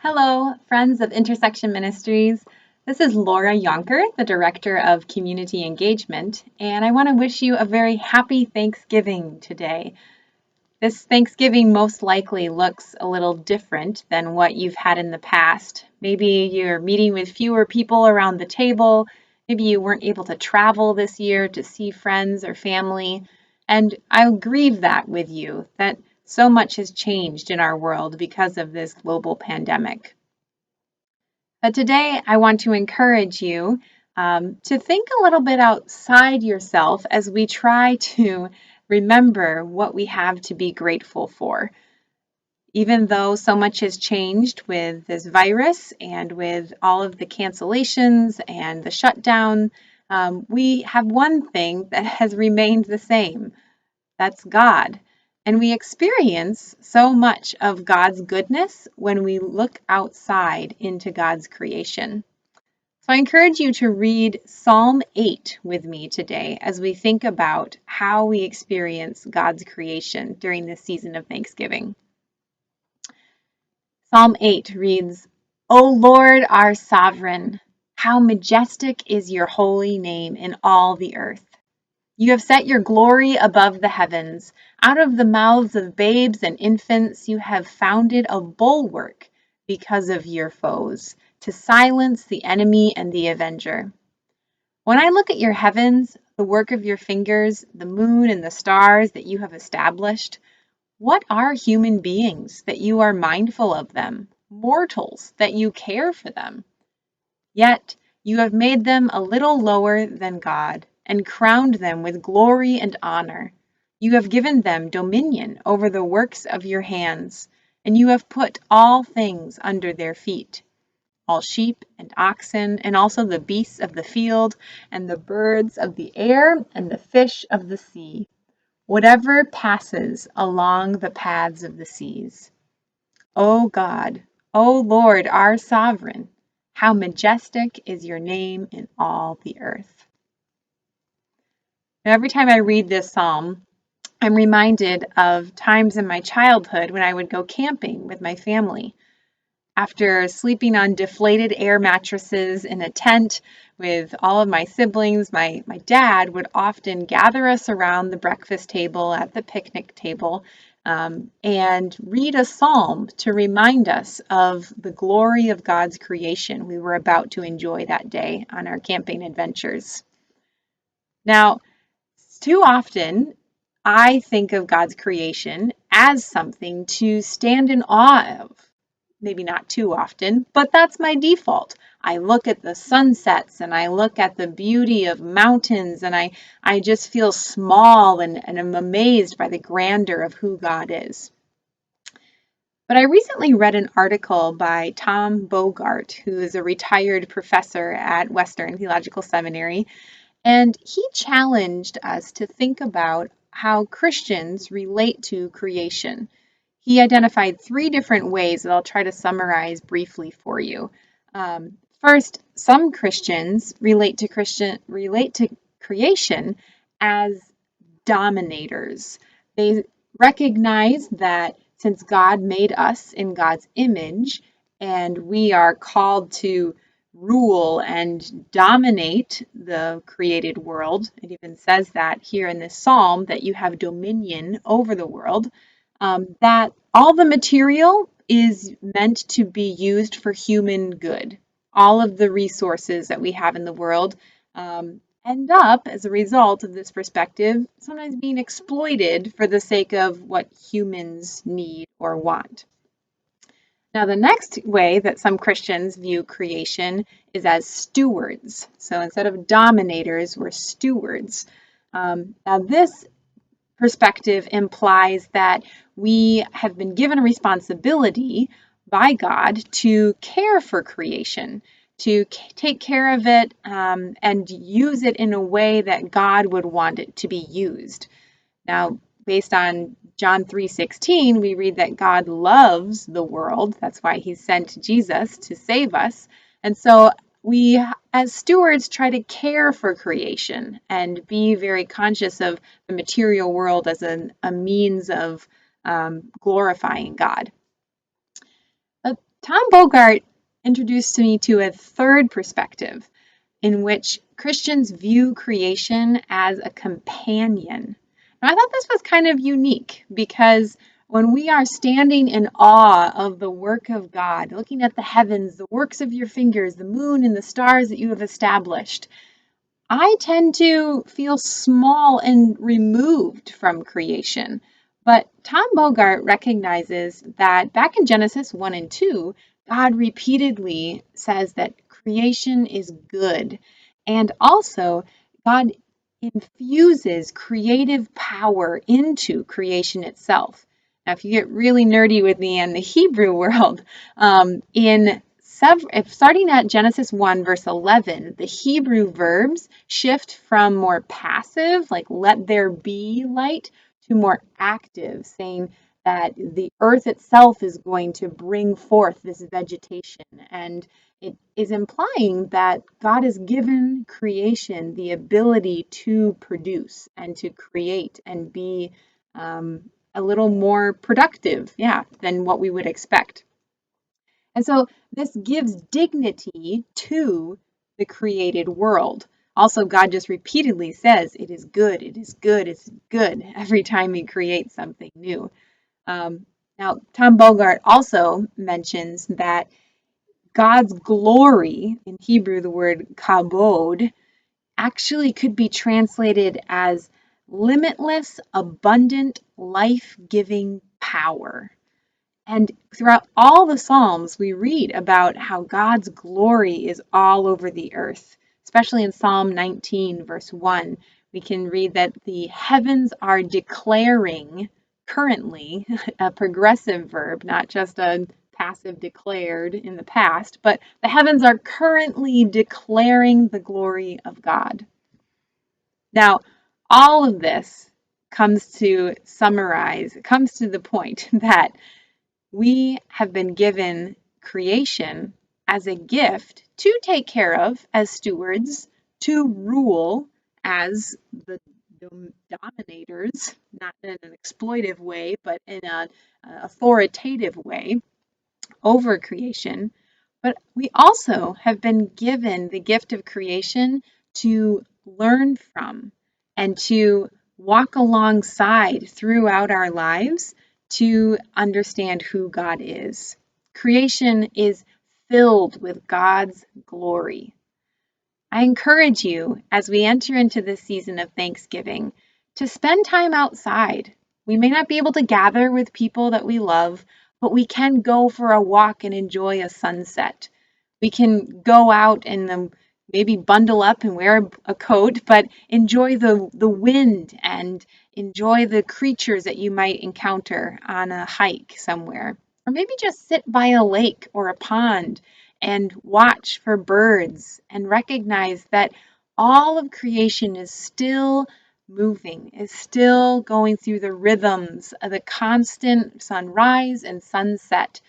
Hello, friends of Intersection Ministries. This is Laura Jonker, the Director of Community Engagement, and I want to wish you a very happy Thanksgiving today. This Thanksgiving most likely looks a little different than what you've had in the past. Maybe you're meeting with fewer people around the table. Maybe you weren't able to travel this year to see friends or family. And I'll grieve that with you, that so much has changed in our world because of this global pandemic. But today, I want to encourage you to think a little bit outside yourself as we try to remember what we have to be grateful for. Even though so much has changed with this virus and with all of the cancellations and the shutdown, we have one thing that has remained the same. That's God. And we experience so much of God's goodness when we look outside into God's creation. So I encourage you to read Psalm 8 with me today as we think about how we experience God's creation during this season of Thanksgiving. Psalm 8 reads, O Lord, our sovereign, how majestic is your holy name in all the earth. You have set your glory above the heavens. Out of the mouths of babes and infants, you have founded a bulwark because of your foes, to silence the enemy and the avenger. When I look at your heavens, the work of your fingers, the moon and the stars that you have established, what are human beings that you are mindful of them, mortals that you care for them? Yet you have made them a little lower than God and crowned them with glory and honor. You have given them dominion over the works of your hands, and you have put all things under their feet, all sheep and oxen, and also the beasts of the field, and the birds of the air, and the fish of the sea, whatever passes along the paths of the seas. O God, O Lord, our sovereign, how majestic is your name in all the earth. Now, every time I read this psalm, I'm reminded of times in my childhood when I would go camping with my family. After sleeping on deflated air mattresses in a tent with all of my siblings, my dad would often gather us around the breakfast table at the picnic table and read a psalm to remind us of the glory of God's creation we were about to enjoy that day on our camping adventures. Now, too often, I think of God's creation as something to stand in awe of. Maybe not too often, but that's my default. I look at the sunsets and I look at the beauty of mountains and I just feel small and I'm amazed by the grandeur of who God is. But I recently read an article by Tom Bogart, who is a retired professor at Western Theological Seminary, and he challenged us to think about how Christians relate to creation. He identified three different ways that I'll try to summarize briefly for you. First, some Christians relate to creation as dominators. They recognize that since God made us in God's image and we are called to rule and dominate the created world, it even says that here in this psalm, that you have dominion over the world, that all the material is meant to be used for human good. All of the resources that we have in the world end up, as a result of this perspective, sometimes being exploited for the sake of what humans need or want. Now, the next way that some Christians view creation is as stewards. So instead of dominators, we're stewards. Now, this perspective implies that we have been given a responsibility by God to care for creation, to take care of it and use it in a way that God would want it to be used. Now, based on John 3:16, we read that God loves the world. That's why he sent Jesus to save us. And so we, as stewards, try to care for creation and be very conscious of the material world as a means of glorifying God. Tom Bogart introduced me to a third perspective in which Christians view creation as a companion. Now, I thought this was kind of unique because when we are standing in awe of the work of God, looking at the heavens, the works of your fingers, the moon and the stars that you have established, I tend to feel small and removed from creation. But Tom Bogart recognizes that back in Genesis 1 and 2, God repeatedly says that creation is good. And also, God infuses creative power into creation itself. Now, if you get really nerdy with me in the Hebrew world, starting at Genesis 1, verse 11, the Hebrew verbs shift from more passive, like let there be light, to more active, saying that the earth itself is going to bring forth this vegetation. And it is implying that God has given creation the ability to produce and to create and be a little more productive, than what we would expect. And so this gives dignity to the created world. Also, God just repeatedly says, it is good, it is good, it's good, every time he creates something new. Now, Tom Bogart also mentions that God's glory, in Hebrew, the word kabod, actually could be translated as limitless, abundant, life-giving power. And throughout all the Psalms, we read about how God's glory is all over the earth, especially in Psalm 19, verse 1. We can read that the heavens are declaring currently, a progressive verb, not just a passive declared in the past, but the heavens are currently declaring the glory of God. Now, all of this comes to the point that we have been given creation as a gift to take care of as stewards, to rule as the dominators, not in an exploitive way, but in an authoritative way over creation. But we also have been given the gift of creation to learn from and to walk alongside throughout our lives to understand who God is. Creation is filled with God's glory. I encourage you as we enter into this season of Thanksgiving to spend time outside. We may not be able to gather with people that we love, but we can go for a walk and enjoy a sunset. We can go out and maybe bundle up and wear a coat, but enjoy the wind and enjoy the creatures that you might encounter on a hike somewhere. Or maybe just sit by a lake or a pond and watch for birds and recognize that all of creation is still moving, is still going through the rhythms of the constant sunrise and sunset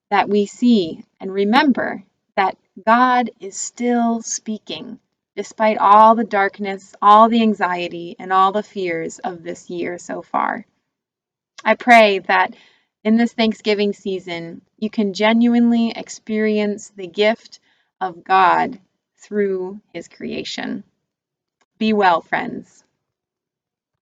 that we see. And remember that God is still speaking despite all the darkness, all the anxiety, and all the fears of this year so far. I pray that in this Thanksgiving season, you can genuinely experience the gift of God through his creation. Be well, friends.